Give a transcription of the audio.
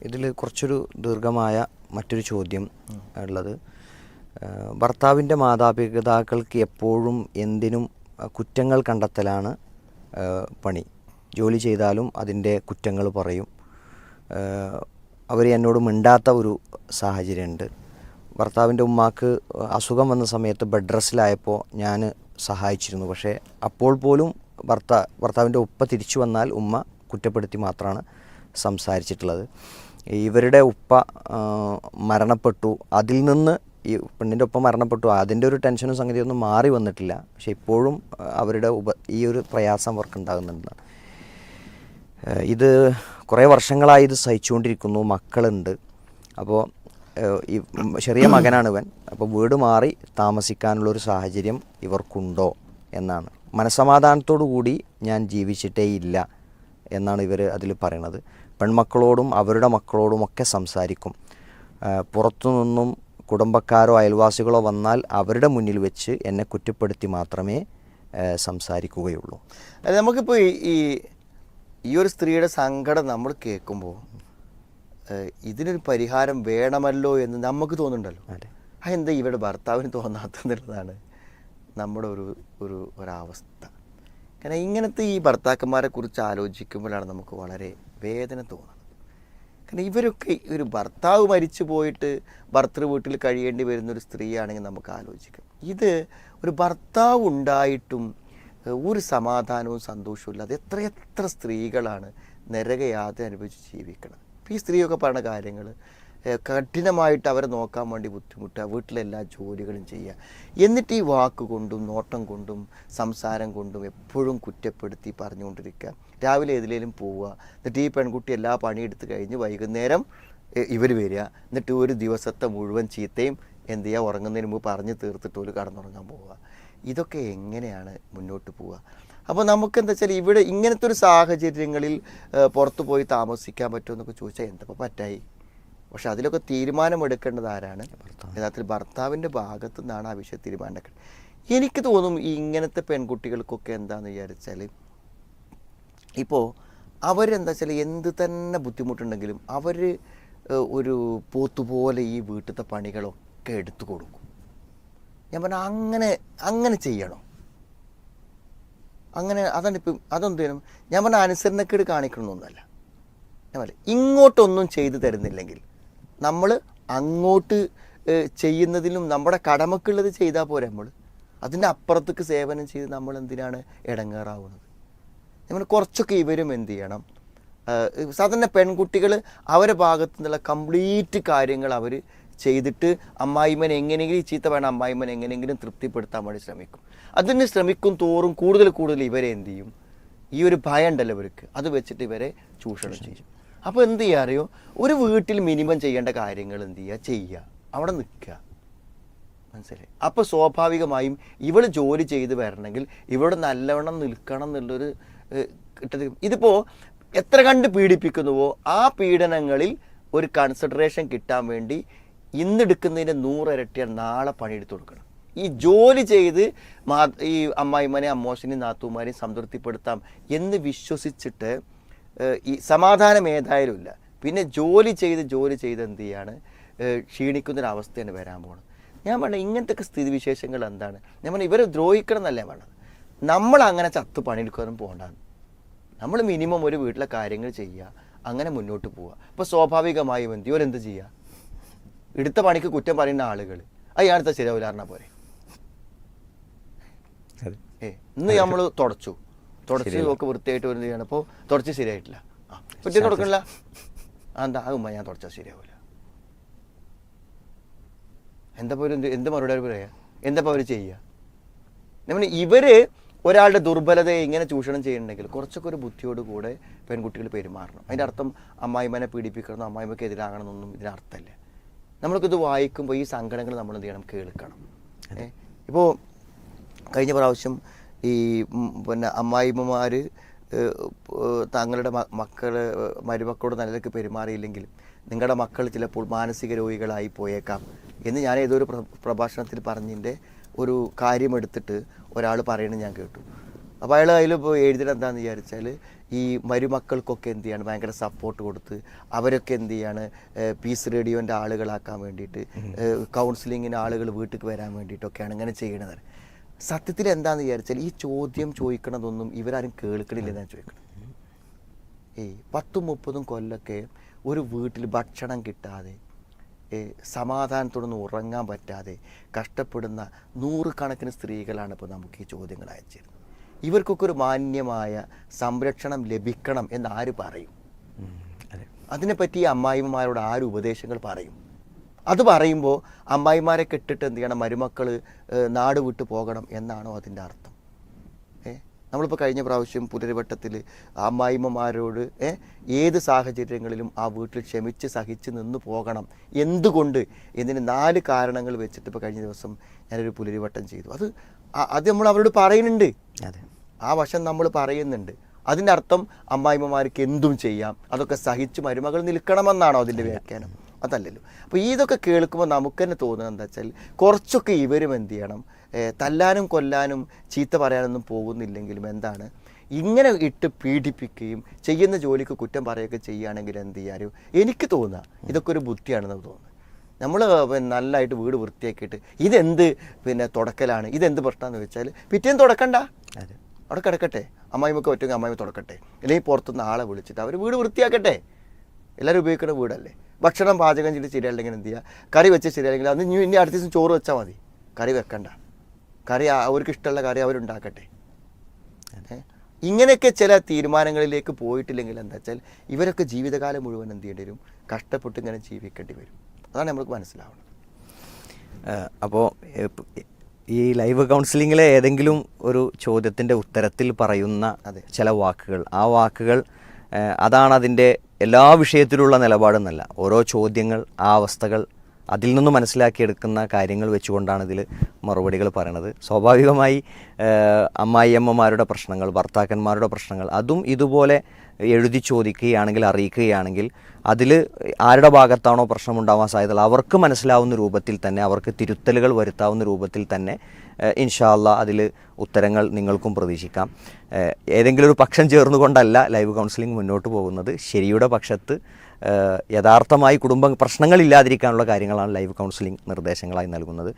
ഇതിൽ കുറച്ചൊരു ദീർഘമായ മറ്റൊരു ചോദ്യം ഉള്ളത്, ഭർത്താവിൻ്റെ മാതാപിതാക്കൾക്ക് എപ്പോഴും എന്തിനും കുറ്റങ്ങൾ കണ്ടെത്തലാണ് പണി. ജോലി ചെയ്താലും അതിൻ്റെ കുറ്റങ്ങൾ പറയും. അവർ എന്നോട് മിണ്ടാത്ത ഒരു സാഹചര്യമുണ്ട്. ഭർത്താവിൻ്റെ ഉമ്മാക്ക് അസുഖം വന്ന സമയത്ത് ബെഡ് റെസ്റ്റിലായപ്പോൾ ഞാൻ സഹായിച്ചിരുന്നു. പക്ഷേ അപ്പോൾ പോലും ഭർത്താവിൻ്റെ ഉപ്പ തിരിച്ചു വന്നാൽ ഉമ്മ കുറ്റപ്പെടുത്തി മാത്രമാണ് സംസാരിച്ചിട്ടുള്ളത്. ഇവരുടെ ഉപ്പ മരണപ്പെട്ടു, അതിൽ നിന്ന് ഈ പെണ്ണിൻ്റെ ഒപ്പം മരണപ്പെട്ടു, അതിൻ്റെ ഒരു ടെൻഷനും സംഗതിയൊന്നും മാറി വന്നിട്ടില്ല. പക്ഷെ ഇപ്പോഴും അവരുടെ ഈ ഒരു പ്രയാസം അവർക്ക് ഉണ്ടാകുന്നുണ്ട്. ഇത് കുറേ വർഷങ്ങളായി ഇത് സഹിച്ചുകൊണ്ടിരിക്കുന്നു. മക്കളുണ്ട്. അപ്പോൾ ഈ ചെറിയ മകനാണ് ഇവൻ. അപ്പോൾ വീട് മാറി താമസിക്കാനുള്ളൊരു സാഹചര്യം ഇവർക്കുണ്ടോ എന്നാണ്. മനസ്സമാധാനത്തോടു കൂടി ഞാൻ ജീവിച്ചിട്ടേ ഇല്ല എന്നാണ് ഇവർ അതിൽ പറയണത്. പെൺമക്കളോടും അവരുടെ മക്കളോടുമൊക്കെ സംസാരിക്കും. പുറത്തു നിന്നും കുടുംബക്കാരോ അയൽവാസികളോ വന്നാൽ അവരുടെ മുന്നിൽ വെച്ച് എന്നെ കുറ്റപ്പെടുത്തി മാത്രമേ സംസാരിക്കുകയുള്ളൂ. അത് നമുക്കിപ്പോൾ ഈ ഒരു സ്ത്രീയുടെ സങ്കടം നമ്മൾ കേൾക്കുമ്പോൾ ഇതിനൊരു പരിഹാരം വേണമല്ലോ എന്ന് നമുക്ക് തോന്നുന്നുണ്ടല്ലോ. അതെന്താ ഇവരുടെ ഭർത്താവിന് തോന്നാത്തെന്നുള്ളതാണ് നമ്മുടെ ഒരവസ്ഥ. കാരണം ഇങ്ങനത്തെ ഈ ഭർത്താക്കന്മാരെ കുറിച്ച് ആലോചിക്കുമ്പോഴാണ് നമുക്ക് വളരെ വേദന തോന്നുന്നത്. കാരണം ഇവരൊക്കെ ഒരു ഭർത്താവ് മരിച്ചു പോയിട്ട് ഭർത്തൃ വീട്ടിൽ കഴിയേണ്ടി വരുന്നൊരു സ്ത്രീയാണെങ്കിൽ നമുക്ക് ആലോചിക്കാം. ഇത് ഒരു ഭർത്താവ് ഉണ്ടായിട്ടും ഒരു സമാധാനവും സന്തോഷവും ഇല്ലാതെ എത്രയെത്ര സ്ത്രീകളാണ് നരകയാതന അനുഭവിച്ച് ജീവിക്കണം. ഈ സ്ത്രീയൊക്കെ പറഞ്ഞ കാര്യങ്ങൾ കഠിനമായിട്ട് അവരെ നോക്കാൻ വേണ്ടി ബുദ്ധിമുട്ടുക, വീട്ടിലെല്ലാ ജോലികളും ചെയ്യുക, എന്നിട്ട് ഈ വാക്കുകൊണ്ടും നോട്ടം കൊണ്ടും സംസാരം കൊണ്ടും എപ്പോഴും കുറ്റപ്പെടുത്തി പറഞ്ഞുകൊണ്ടിരിക്കുക. രാവിലെ ഏതിലേലും പോവുക, എന്നിട്ട് ഈ പെൺകുട്ടി എല്ലാ പണിയെടുത്ത് കഴിഞ്ഞ് വൈകുന്നേരം ഇവർ വരിക, എന്നിട്ട് ഒരു ദിവസത്തെ മുഴുവൻ ചീത്തയും എന്ത് ചെയ്യുക, ഉറങ്ങുന്നതിന് മുമ്പ് പറഞ്ഞ് തീർത്തിട്ട് ഒരു കടന്നുറങ്ങാൻ പോവുക. ഇതൊക്കെ എങ്ങനെയാണ് മുന്നോട്ട് പോവുക? അപ്പോൾ നമുക്കെന്താ വെച്ചാൽ ഇവിടെ ഇങ്ങനത്തെ ഒരു സാഹചര്യങ്ങളിൽ പുറത്തു പോയി താമസിക്കാൻ പറ്റുമെന്നൊക്കെ ചോദിച്ചാൽ എന്തപ്പോൾ പറ്റായി? പക്ഷെ അതിലൊക്കെ തീരുമാനമെടുക്കേണ്ടത് ആരാണ്? യഥാർത്ഥത്തിൽ ഭർത്താവിൻ്റെ ഭാഗത്തു നിന്നാണ് ആ വിഷയം തീരുമാനമെടുക്കേണ്ടത്. എനിക്ക് തോന്നും ഈ ഇങ്ങനത്തെ പെൺകുട്ടികൾക്കൊക്കെ എന്താണെന്ന് വിചാരിച്ചാൽ, ഇപ്പോൾ അവരെന്താ വെച്ചാൽ എന്ത് തന്നെ ബുദ്ധിമുട്ടുണ്ടെങ്കിലും അവർ ഒരു പോത്തുപോലെ ഈ വീട്ടിലത്തെ പണികളൊക്കെ എടുത്തു കൊടുക്കും. ഞാൻ പറഞ്ഞാൽ അങ്ങനെ ചെയ്യണം. അതാണ് ഇപ്പം അതൊന്നും ചെയ്യണം. ഞാൻ പറഞ്ഞ അനുസരണക്കേട് കാണിക്കണമെന്നൊന്നുമല്ല. ഞാൻ പറയാം, ഇങ്ങോട്ടൊന്നും ചെയ്തു തരുന്നില്ലെങ്കിൽ നമ്മൾ അങ്ങോട്ട് ചെയ്യുന്നതിലും നമ്മുടെ കടമക്കുള്ളത് ചെയ്താൽ പോരെ. നമ്മൾ അതിൻ്റെ അപ്പുറത്തേക്ക് സേവനം ചെയ്ത് നമ്മൾ എന്തിനാണ് ഇടങ്ങേറാവുന്നത്? നമ്മൾ കുറച്ചൊക്കെ ഇവരും എന്ത് ചെയ്യണം, സാധാരണ പെൺകുട്ടികൾ അവരുടെ ഭാഗത്തു നിന്നുള്ള കംപ്ലീറ്റ് കാര്യങ്ങൾ അവർ ചെയ്തിട്ട് അമ്മായിമ്മനെ എങ്ങനെയെങ്കിലും ചീത്ത വേണം അമ്മായിമ്മനെ എങ്ങനെയെങ്കിലും തൃപ്തിപ്പെടുത്താൻ വേണ്ടി ശ്രമിക്കും. അതിന് ശ്രമിക്കും തോറും കൂടുതൽ ഇവരെ എന്ത് ചെയ്യും, ഈ ഒരു ഭയം ഉണ്ടല്ലോ ഇവർക്ക്, അത് വെച്ചിട്ട് ഇവരെ ചൂഷണം ചെയ്യും. അപ്പോൾ എന്ത് ചെയ്യുക അറിയോ, ഒരു വീട്ടിൽ മിനിമം ചെയ്യേണ്ട കാര്യങ്ങൾ എന്ത് ചെയ്യുക, അവിടെ നിൽക്കുക. മനസ്സിലായി? അപ്പോൾ സ്വാഭാവികമായും ഇവൾ ജോലി ചെയ്ത് വരണമെങ്കിൽ ഇവിടെ നല്ലവണ്ണം നിൽക്കണം എന്നുള്ളൊരു കിട്ടത്. ഇതിപ്പോൾ എത്ര കണ്ട് പീഡിപ്പിക്കുന്നുവോ ആ പീഡനങ്ങളിൽ ഒരു കൺസിഡറേഷൻ കിട്ടാൻ വേണ്ടി ഇന്നെടുക്കുന്നതിൻ്റെ 100 ഇരട്ടിയാണ് നാളെ പണിയെടുത്ത് കൊടുക്കണം. ഈ ജോലി ചെയ്ത് ഈ അമ്മായിമ്മനെ അമ്മോശനെയും നാത്തൂമാരെയും സംതൃപ്തിപ്പെടുത്താം എന്ന് വിശ്വസിച്ചിട്ട് ഈ സമാധാനം ഏതായാലും ഇല്ല. പിന്നെ ജോലി ചെയ്ത് എന്ത് ചെയ്യാണ്, ക്ഷീണിക്കുന്നൊരവസ്ഥയാണ് വരാൻ പോകുന്നത്. ഞാൻ പറഞ്ഞ ഇങ്ങനത്തെ സ്ഥിതിവിശേഷങ്ങൾ എന്താണ്? ഞാൻ പറഞ്ഞാൽ ഇവരെ ദ്രോഹിക്കണം എന്നല്ലേ വേണ്ടത്. നമ്മൾ അങ്ങനെ ചത്ത് പണിയെടുക്കാനും പോകണ്ടാന്ന്. നമ്മൾ മിനിമം ഒരു വീട്ടിലെ കാര്യങ്ങൾ ചെയ്യുക, അങ്ങനെ മുന്നോട്ട് പോവുക. അപ്പോൾ സ്വാഭാവികമായും എന്ത് ചെയ്യുക, എടുത്ത പണിക്ക് കുറ്റം പറയുന്ന ആളുകൾ അയാളത്തെ ശരിയാവില്ലാറിഞ്ഞാൽ പോരെ. ഇന്ന് നമ്മൾ തുടച്ച് ഒക്കെ വൃത്തിയായിട്ട് വരുന്നത് ചെയ്യണം. അപ്പോൾ തുടച്ച് ശരിയായിട്ടില്ല, കുറ്റം തുടക്കണില്ല, എന്താ ആകുമ്പോൾ ഞാൻ തുടച്ചാൽ ശരിയാവില്ല. എന്താ പോലും എന്ത് മറുപടി പറയുക, എന്താ അവർ ചെയ്യുക? നമ്മൾ ഇവർ ഒരാളുടെ ദുർബലതയെ ഇങ്ങനെ ചൂഷണം ചെയ്യുന്നുണ്ടെങ്കിൽ കുറച്ചൊക്കെ ഒരു ബുദ്ധിയോട് കൂടെ പെൺകുട്ടികൾ പെരുമാറണം. അതിൻ്റെ അർത്ഥം അമ്മായിമ്മനെ പീഡിപ്പിക്കണം, അമ്മായിമ്മക്ക് എതിരാകണമെന്നൊന്നും ഇതിനർത്ഥമല്ല. നമ്മൾക്കിത് വായിക്കുമ്പോൾ ഈ സങ്കടങ്ങൾ നമ്മൾ എന്ത് ചെയ്യണം, കേൾക്കണം. ഇപ്പോൾ കഴിഞ്ഞ പ്രാവശ്യം ഈ അമ്മായിമ്മമാർ തങ്ങളുടെ മരുമക്കളോട് നല്ലതൊക്കെ പെരുമാറിയില്ലെങ്കിൽ നിങ്ങളുടെ മക്കൾ ചിലപ്പോൾ മാനസിക രോഗികളായി പോയേക്കാം എന്ന് ഞാൻ ഏതൊരു പ്രഭാഷണത്തിൽ പറഞ്ഞതിൻ്റെ ഒരു കാര്യമെടുത്തിട്ട് ഒരാൾ പറയുന്നത് ഞാൻ കേട്ടു. അപ്പോൾ അയാൾ അതിലിപ്പോൾ എഴുതിയത് എന്താണെന്ന് വിചാരിച്ചാൽ ഈ മരുമക്കൾക്കൊക്കെ എന്ത് ചെയ്യാണ് ഭയങ്കര സപ്പോർട്ട് കൊടുത്ത് അവരൊക്കെ എന്ത് ചെയ്യാണ് പീസ് റേഡിയോൻ്റെ ആളുകളാക്കാൻ വേണ്ടിയിട്ട് കൗൺസിലിങ്ങിന് ആളുകൾ വീട്ടിൽ വരാൻ വേണ്ടിയിട്ടൊക്കെയാണ് ഇങ്ങനെ ചെയ്യണത്. സത്യത്തിൽ എന്താണെന്ന് വിചാരിച്ചാൽ ഈ ചോദ്യം ചോദിക്കണതൊന്നും ഇവരാരും കേൾക്കണില്ലെന്നാണ് ചോദിക്കണം. 10-30 കൊല്ലമൊക്കെ ഒരു വീട്ടിൽ ഭക്ഷണം കിട്ടാതെ സമാധാനത്തോടൊന്നും ഉറങ്ങാൻ പറ്റാതെ കഷ്ടപ്പെടുന്ന 100 കണക്കിന് സ്ത്രീകളാണ് ഇപ്പോൾ നമുക്ക് ഈ ചോദ്യങ്ങൾ അയച്ചിരുന്നത്. ഇവർക്കൊക്കെ ഒരു മാന്യമായ സംരക്ഷണം ലഭിക്കണം എന്ന് ആര് പറയും? അതിനെപ്പറ്റി ഈ അമ്മായിമാരോട് ആര് ഉപദേശങ്ങൾ പറയും? അത് പറയുമ്പോൾ അമ്മായിമാരെ കെട്ടിട്ട് എന്ത് ചെയ്യണം, മരുമക്കൾ നാട് വിട്ടു പോകണം എന്നാണോ അതിൻ്റെ അർത്ഥം? നമ്മളിപ്പോൾ കഴിഞ്ഞ പ്രാവശ്യം പുലരിവട്ടത്തിൽ അമ്മായിമ്മമാരോട് ഏത് സാഹചര്യങ്ങളിലും ആ വീട്ടിൽ ക്ഷമിച്ച് സഹിച്ച് നിന്ന് പോകണം, എന്തുകൊണ്ട് എന്നതിന് 4 കാരണങ്ങൾ വെച്ചിട്ട് ഇപ്പോൾ കഴിഞ്ഞ ദിവസം ഞാനൊരു പുലരിവട്ടം ചെയ്തു. അത് നമ്മൾ അവരോട് പറയുന്നുണ്ട്, ആ വശം നമ്മൾ പറയുന്നുണ്ട്. അതിൻ്റെ അർത്ഥം അമ്മായിമ്മമാർക്ക് എന്തും ചെയ്യാം, അതൊക്കെ സഹിച്ച് മരുമകൾ നിൽക്കണമെന്നാണോ അതിൻ്റെ വ്യാഖ്യാനം? അതല്ലല്ലോ. അപ്പോൾ ഇതൊക്കെ കേൾക്കുമ്പോൾ നമുക്ക് തന്നെ തോന്നുന്നത് എന്താ വെച്ചാൽ കുറച്ചൊക്കെ ഇവരും എന്ത് ചെയ്യണം, തല്ലാനും കൊല്ലാനും ചീത്ത പറയാനൊന്നും പോകുന്നില്ലെങ്കിലും എന്താണ് ഇങ്ങനെ ഇട്ട് പീഡിപ്പിക്കുകയും ചെയ്യുന്ന ജോലിക്ക് കുറ്റം പറയുകയൊക്കെ ചെയ്യുകയാണെങ്കിൽ എന്ത് ചെയ്യാനും എനിക്ക് തോന്നുക ഇതൊക്കെ ഒരു ബുദ്ധിയാണെന്ന് തോന്നുന്നത്. നമ്മൾ നല്ലതായിട്ട് വീട് വൃത്തിയാക്കിയിട്ട് ഇതെന്ത് തുടക്കലാണ്, ഇതെന്ത് പ്രശ്നമെന്ന് വെച്ചാൽ പിറ്റേന്ന് തുടക്കണ്ട, അവിടെ കിടക്കട്ടെ, അമ്മായിമ്മക്ക് പറ്റുമെങ്കിൽ അമ്മായിമ്മ തുടക്കട്ടെ, അല്ലെങ്കിൽ പുറത്തുനിന്ന് ആളെ വിളിച്ചിട്ട് അവർ വീട് വൃത്തിയാക്കട്ടെ. എല്ലാവരും ഉപയോഗിക്കുന്ന വീടല്ലേ. ഭക്ഷണം പാചകം ചെയ്ത് ശരിയല്ലെങ്കിൽ എന്ത് ചെയ്യുക, കറി വെച്ച് ശരിയല്ലെങ്കിൽ അത് ഇനി അടുത്ത ദിവസം ചോറ് വെച്ചാൽ മതി, കറി വെക്കണ്ട, കറി അവർക്ക് ഇഷ്ടമുള്ള കറി അവരുണ്ടാക്കട്ടെ. ഇങ്ങനെയൊക്കെ ചില തീരുമാനങ്ങളിലേക്ക് പോയിട്ടില്ലെങ്കിൽ എന്താ വെച്ചാൽ ഇവരൊക്കെ ജീവിതകാലം മുഴുവൻ എന്ത് ചെയ്യേണ്ടി വരും, കഷ്ടപ്പെട്ട് ഇങ്ങനെ ജീവിക്കേണ്ടി വരും. അതാണ് നമുക്ക് മനസ്സിലാവുന്നത്. അപ്പോൾ ഈ ലൈവ് കൗൺസിലിങ്ങിലെ ഏതെങ്കിലും ഒരു ചോദ്യത്തിൻ്റെ ഉത്തരത്തിൽ പറയുന്ന ചില വാക്കുകൾ, ആ വാക്കുകൾ അതാണ് അതിൻ്റെ എല്ലാ വിഷയത്തിലുള്ള നിലപാടെന്നല്ല. ഓരോ ചോദ്യങ്ങൾ, ആ അവസ്ഥകൾ, അതിൽ നിന്ന് മനസ്സിലാക്കിയെടുക്കുന്ന കാര്യങ്ങൾ വെച്ചുകൊണ്ടാണ് ഇതിൽ മറുപടികൾ പറയണത്. സ്വാഭാവികമായി അമ്മായിയമ്മമാരുടെ പ്രശ്നങ്ങൾ, ഭർത്താക്കന്മാരുടെ പ്രശ്നങ്ങൾ അതും ഇതുപോലെ എഴുതി ചോദിക്കുകയാണെങ്കിൽ, അറിയിക്കുകയാണെങ്കിൽ അതിൽ ആരുടെ ഭാഗത്താണോ പ്രശ്നമുണ്ടാവാൻ സാധ്യത അവർക്ക് മനസ്സിലാവുന്ന രൂപത്തിൽ തന്നെ, അവർക്ക് തിരുത്തലുകൾ വരുത്താവുന്ന രൂപത്തിൽ തന്നെ ഇൻഷാ അല്ലാഹ് അതിൽ ഉത്തരങ്ങൾ നിങ്ങൾക്കും പ്രതീക്ഷിക്കാം. ഏതെങ്കിലും ഒരു പക്ഷം ചേർന്നുകൊണ്ടല്ല ലൈവ് കൗൺസിലിംഗ് മുന്നോട്ട് പോകുന്നത്. ശരിയുടെ പക്ഷത്ത് യഥാർത്ഥമായി കുടുംബ പ്രശ്നങ്ങളില്ലാതിരിക്കാനുള്ള കാര്യങ്ങളാണ് ലൈവ് കൗൺസിലിംഗ് നിർദ്ദേശങ്ങളായി നൽകുന്നത്.